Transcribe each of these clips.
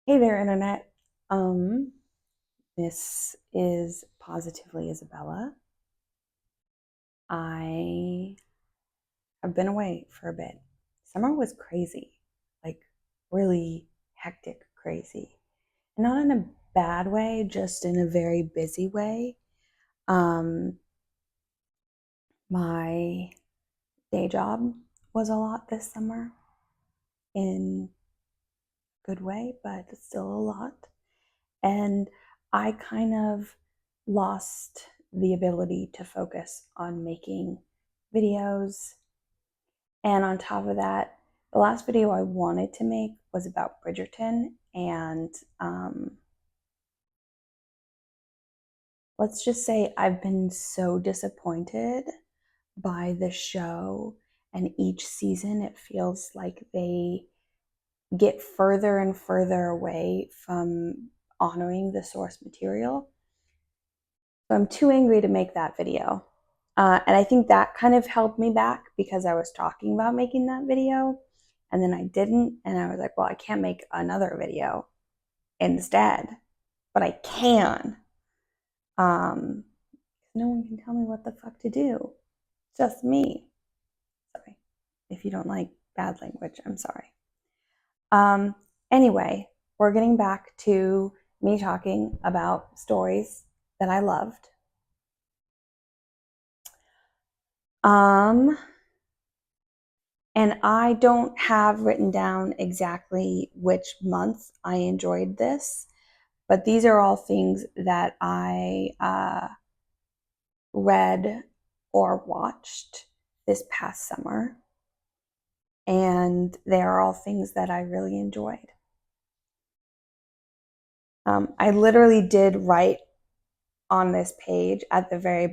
Hey there, Internet. This is Positively Isabella. I have been away for a bit. Summer was crazy, like really hectic crazy. Not in a bad way, just in a very busy way. Um, my day job was a lot this summer in a good way, but it's still a lot. And I kind of lost the ability to focus on making videos. And on top of that, the last video I wanted to make was about Bridgerton. And let's just say I've been so disappointed by the show. And each season, it feels like they get further and further away from honoring the source material. So I'm too angry to make that video. And I think that kind of held me back because I was talking about making that video and then I didn't. And I was like, well, I can't make another video instead, but I can. Um, no one can tell me what the fuck to do. Just me. Sorry. If you don't like bad language, I'm sorry. Um, anyway, we're getting back to me talking about stories that I loved. Um, And I don't have written down exactly which month I enjoyed this, but these are all things that I read or watched this past summer. And they are all things that I really enjoyed. I literally did write on this page at the very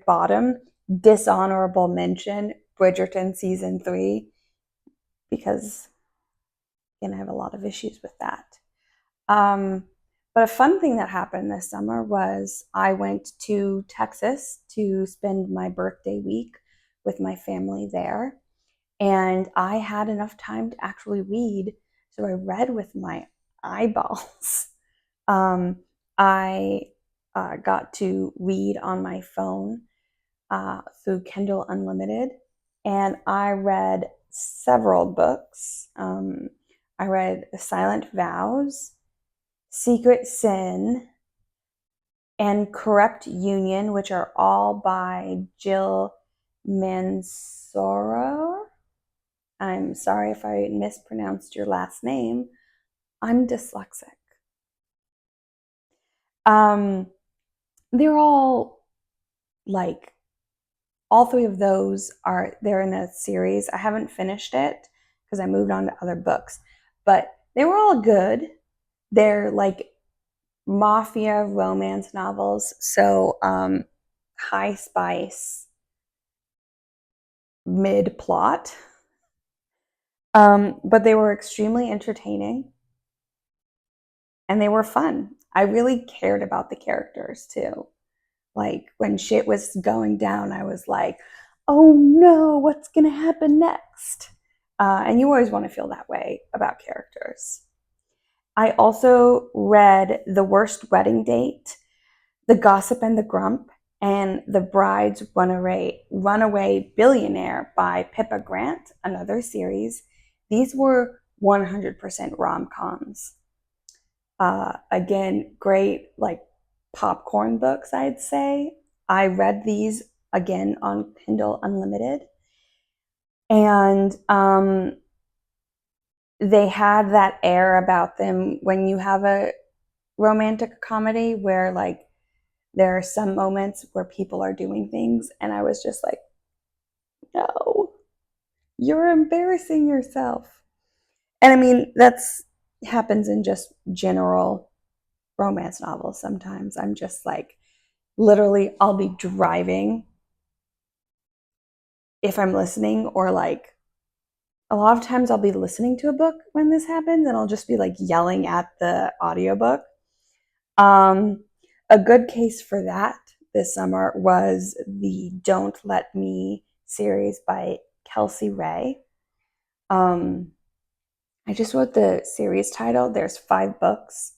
bottom, dishonorable mention, Bridgerton season 3, because again, I have a lot of issues with that. But a fun thing that happened this summer was I went to Texas to spend my birthday week with my family there. And I had enough time to actually read. So I read with my eyeballs. I got to read on my phone through Kindle Unlimited. And I read several books. I read The Silent Vows, Secret Sin, and Corrupt Union, which are all by Jill Mansour. I'm sorry if I mispronounced your last name. I'm dyslexic. Um, they're all like all three of those they're in a series. I haven't finished it because I moved on to other books, but they were all good. They're like mafia romance novels, so high spice, mid plot. But they were extremely entertaining and they were fun. I really cared about the characters too. Like when shit was going down, I was like, oh no, what's going to happen next? And you always want to feel that way about characters. I also read The Worst Wedding Date, The Gossip and the Grump, and The Bride's Runaway Billionaire by Pippa Grant, another series. These were 100% rom-coms. Again, great like popcorn books, I'd say. I read these again on Kindle Unlimited. And they had that air about them when you have a romantic comedy where like there are some moments where people are doing things and I was just like, no, you're embarrassing yourself. And I mean, that's happens in just general romance novels sometimes. I'm just like, literally, I'll be driving if I'm listening, or like a lot of times I'll be listening to a book when this happens and I'll just be like yelling at the audiobook. Um, a good case for that this summer was the Don't Let Me series by Kelsey Ray. Um, I just wrote the series title. There's 5 books.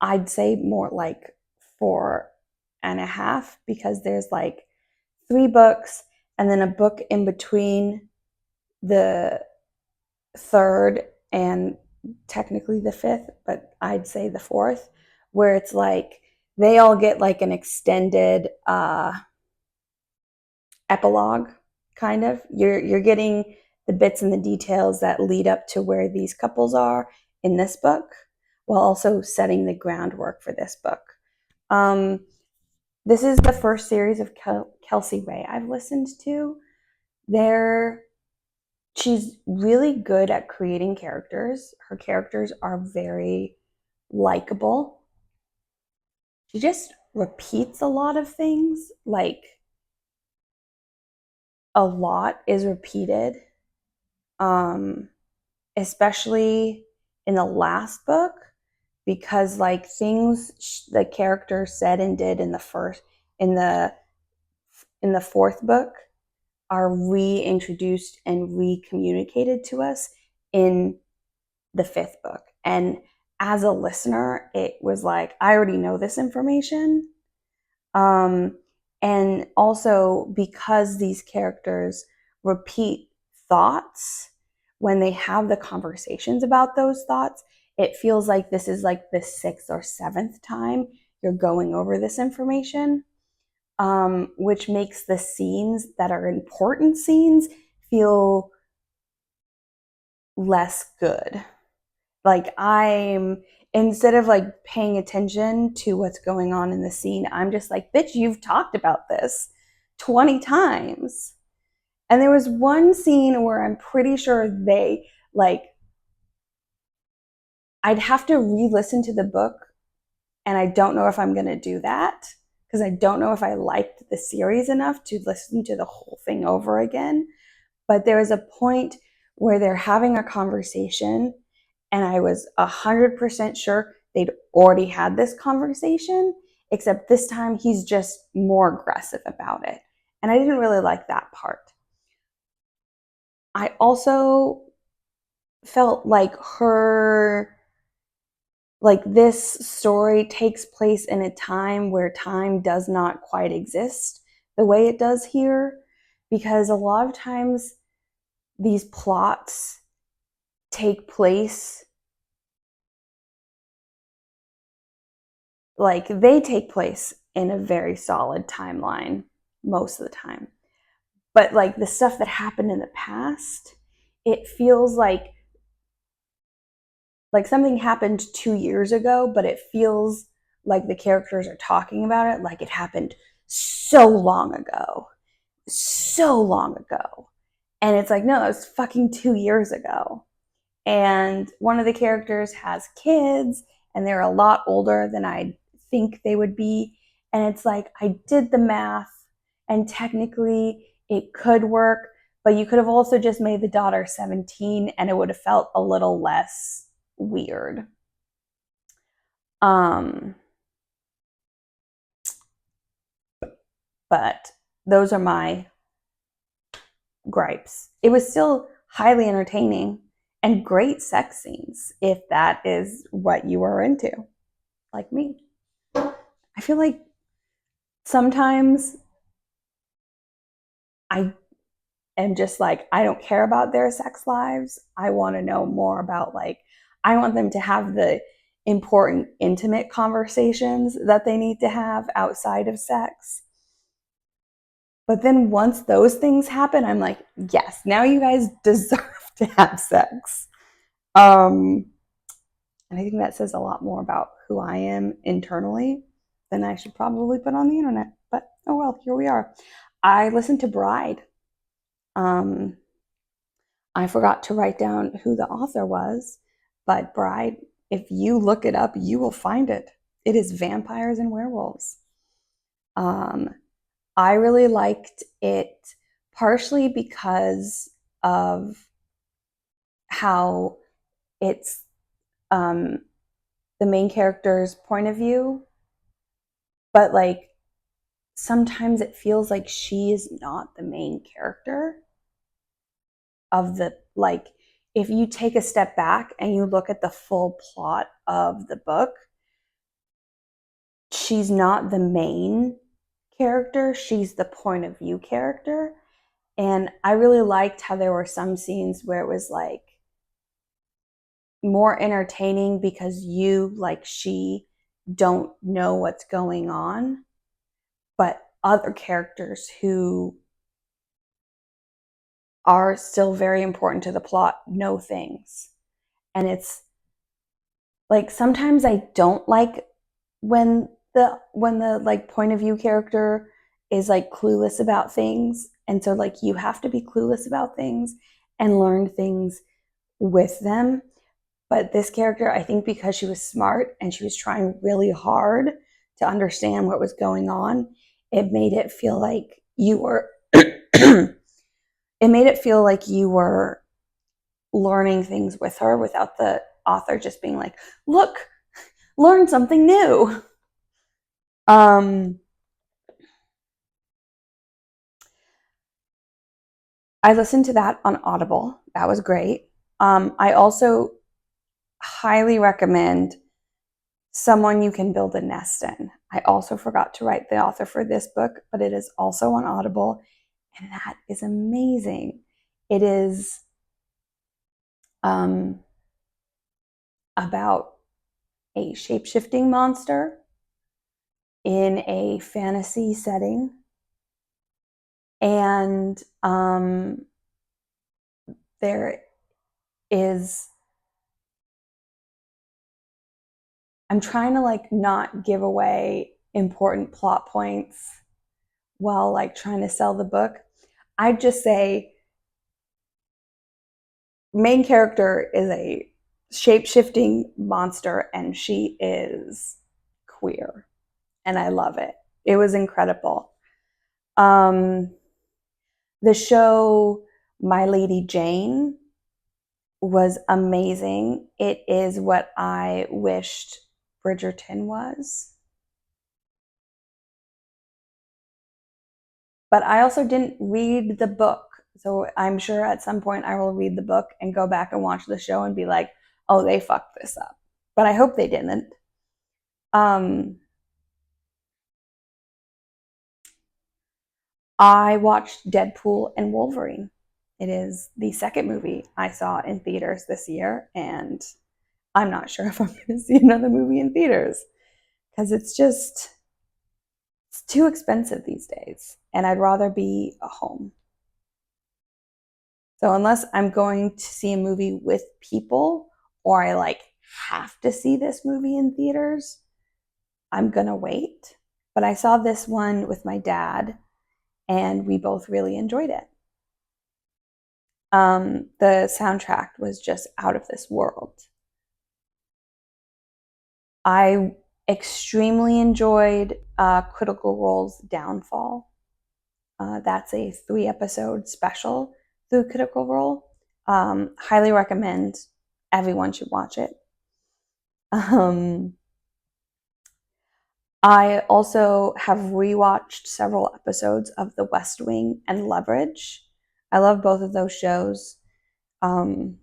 I'd say more like 4.5 because there's like 3 books and then a book in between the third and technically the fifth, but I'd say the fourth, where it's like they all get like an extended epilogue, kind of. You're getting the bits and the details that lead up to where these couples are in this book, while also setting the groundwork for this book. Um, this is the first series of Kelsey Ray I've listened to. There, she's really good at creating characters. Her characters are very likable. She just repeats a lot of things, like a lot is repeated. Um, Especially in the last book, because like things the character said and did in the first in the fourth book are reintroduced and recommunicated to us in the fifth book. And as a listener, it was like, I already know this information. Um, and also because these characters repeat thoughts when they have the conversations about those thoughts, it feels like this is like the 6th or 7th time you're going over this information, which makes the scenes that are important scenes feel less good. Like I'm instead of like paying attention to what's going on in the scene, I'm just like, bitch, you've talked about this 20 times. And there was one scene where I'm pretty sure they like I'd have to re-listen to the book, and I don't know if I'm going to do that because I don't know if I liked the series enough to listen to the whole thing over again. But there was a point where they're having a conversation and I was 100% sure they'd already had this conversation, except this time he's just more aggressive about it. And I didn't really like that part. I also felt like this story takes place in a time where time does not quite exist the way it does here, because a lot of times these plots take place like they take place in a very solid timeline most of the time. But like the stuff that happened in the past, it feels like something happened 2 years ago, but it feels like the characters are talking about it like it happened so long ago. So long ago. And it's like, no, it was fucking 2 years ago. And one of the characters has kids and they're a lot older than I think they would be. And it's like, I did the math and technically it could work, but you could have also just made the daughter 17 and it would have felt a little less weird. Um, but those are my gripes. It was still highly entertaining and great sex scenes if that is what you are into, like me. I feel like sometimes I am just like, I don't care about their sex lives. I want to know more about, like, I want them to have the important, intimate conversations that they need to have outside of sex. But then once those things happen, I'm like, yes, now you guys deserve to have sex. And I think that says a lot more about who I am internally than I should probably put on the internet. But oh well, here we are. I listened to Bride. Um, I forgot to write down who the author was, but Bride, if you look it up, you will find it. It is vampires and werewolves. Um, I really liked it partially because of how it's um, the main character's point of view, but like sometimes it feels like she is not the main character of the like if you take a step back and you look at the full plot of the book, she's not the main character, she's the point of view character. And I really liked how there were some scenes where it was like more entertaining because you, like she, don't know what's going on, but other characters who are still very important to the plot know things. And it's like sometimes I don't like when the like point of view character is like clueless about things, and so like you have to be clueless about things and learn things with them. But this character, I think because she was smart and she was trying really hard to understand what was going on, it made it feel like you were it made it feel like you were learning things with her without the author just being like, look, learn something new. um I listened to that on Audible. That was great. I also highly recommend Someone You Can Build a Nest In. I also forgot to write the author for this book, but it is also on Audible, and that is amazing. It is about a shape-shifting monster in a fantasy setting, and there is, I'm trying to like not give away important plot points while like trying to sell the book. I'd just say main character is a shape-shifting monster and she is queer, and I love it. It was incredible. um the show My Lady Jane was amazing. It is what I wished Bridgerton was. But I also didn't read the book. So I'm sure at some point I will read the book and go back and watch the show and be like, oh, they fucked this up. But I hope they didn't. Um, I watched Deadpool and Wolverine. It is the second movie I saw in theaters this year, and I'm not sure if I'm going to see another movie in theaters because it's too expensive these days, and I'd rather be at home. So unless I'm going to see a movie with people or I like have to see this movie in theaters, I'm going to wait. But I saw this one with my dad and we both really enjoyed it. The soundtrack was just out of this world. I extremely enjoyed Critical Role's Downfall. That's a 3-episode special through Critical Role. Highly recommend. Everyone should watch it. I also have rewatched several episodes of The West Wing and Leverage. I love both of those shows for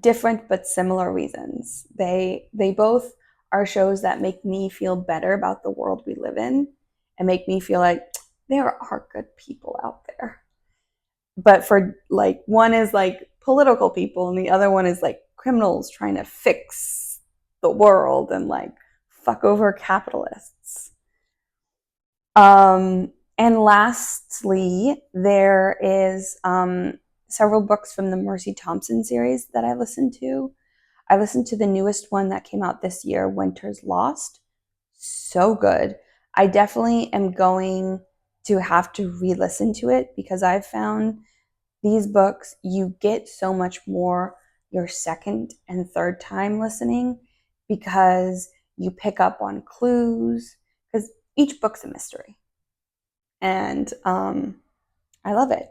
different but similar reasons. They both are shows that make me feel better about the world we live in and make me feel like there are good people out there. But for like one is like political people and the other one is like criminals trying to fix the world and like fuck over capitalists. And lastly, there is several books from the Mercy Thompson series that I listened to. I listened to the newest one that came out this year, Winter's Lost. So good. I definitely am going to have to re-listen to it because I've found these books, you get so much more your second and third time listening because you pick up on clues, because each book's a mystery. And I love it.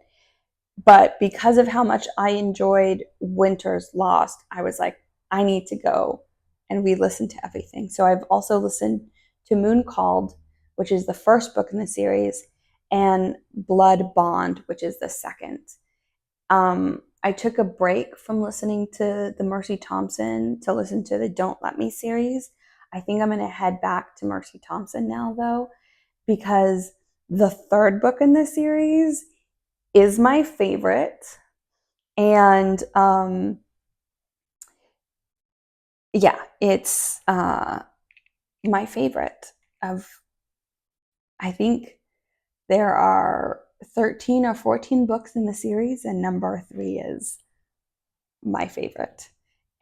But because of how much I enjoyed Winter's Lost, I was like, I need to go and re-listen to everything. So I've also listened to Moon Called, which is the first book in the series, and Blood Bond, which is the second. I took a break from listening to the Mercy Thompson to listen to the Don't Let Me series. I think I'm going to head back to Mercy Thompson now, though, because the third book in the series is my favorite. And yeah, it's my favorite of, I think there are 13 or 14 books in the series, and number 3 is my favorite.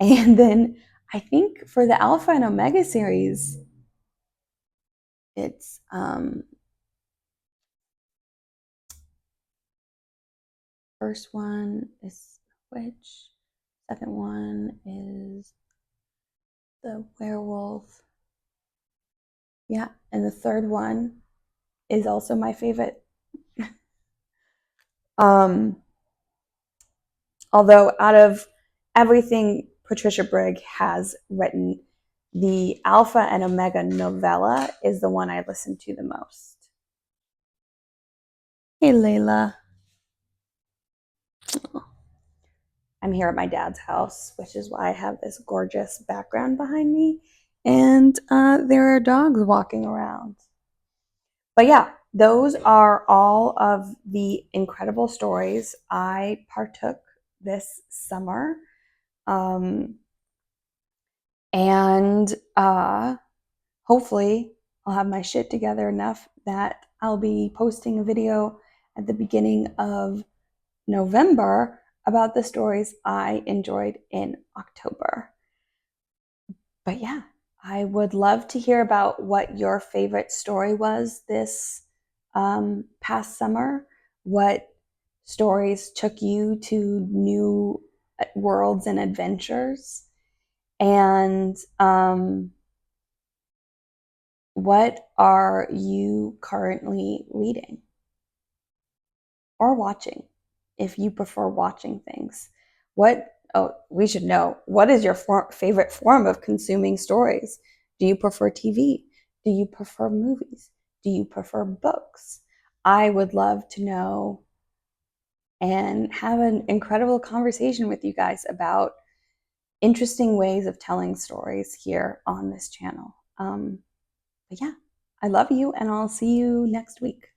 And then I think for the Alpha and Omega series, it's first one is witch, second one is the werewolf. Yeah, and the third one is also my favorite. um Although out of everything Patricia Brigg has written, the Alpha and Omega novella is the one I listen to the most. Hey, Layla. I'm here at my dad's house, which is why I have this gorgeous background behind me. And there are dogs walking around. But yeah, those are all of the incredible stories I partook this summer. And hopefully I'll have my shit together enough that I'll be posting a video at the beginning of November about the stories I enjoyed in October. But yeah, I would love to hear about what your favorite story was this past summer. What stories took you to new worlds and adventures? And what are you currently reading or watching, if you prefer watching things? We should know, what is your favorite form of consuming stories? Do you prefer TV? Do you prefer movies? Do you prefer books? I would love to know and have an incredible conversation with you guys about interesting ways of telling stories here on this channel. But yeah, I love you, and I'll see you next week.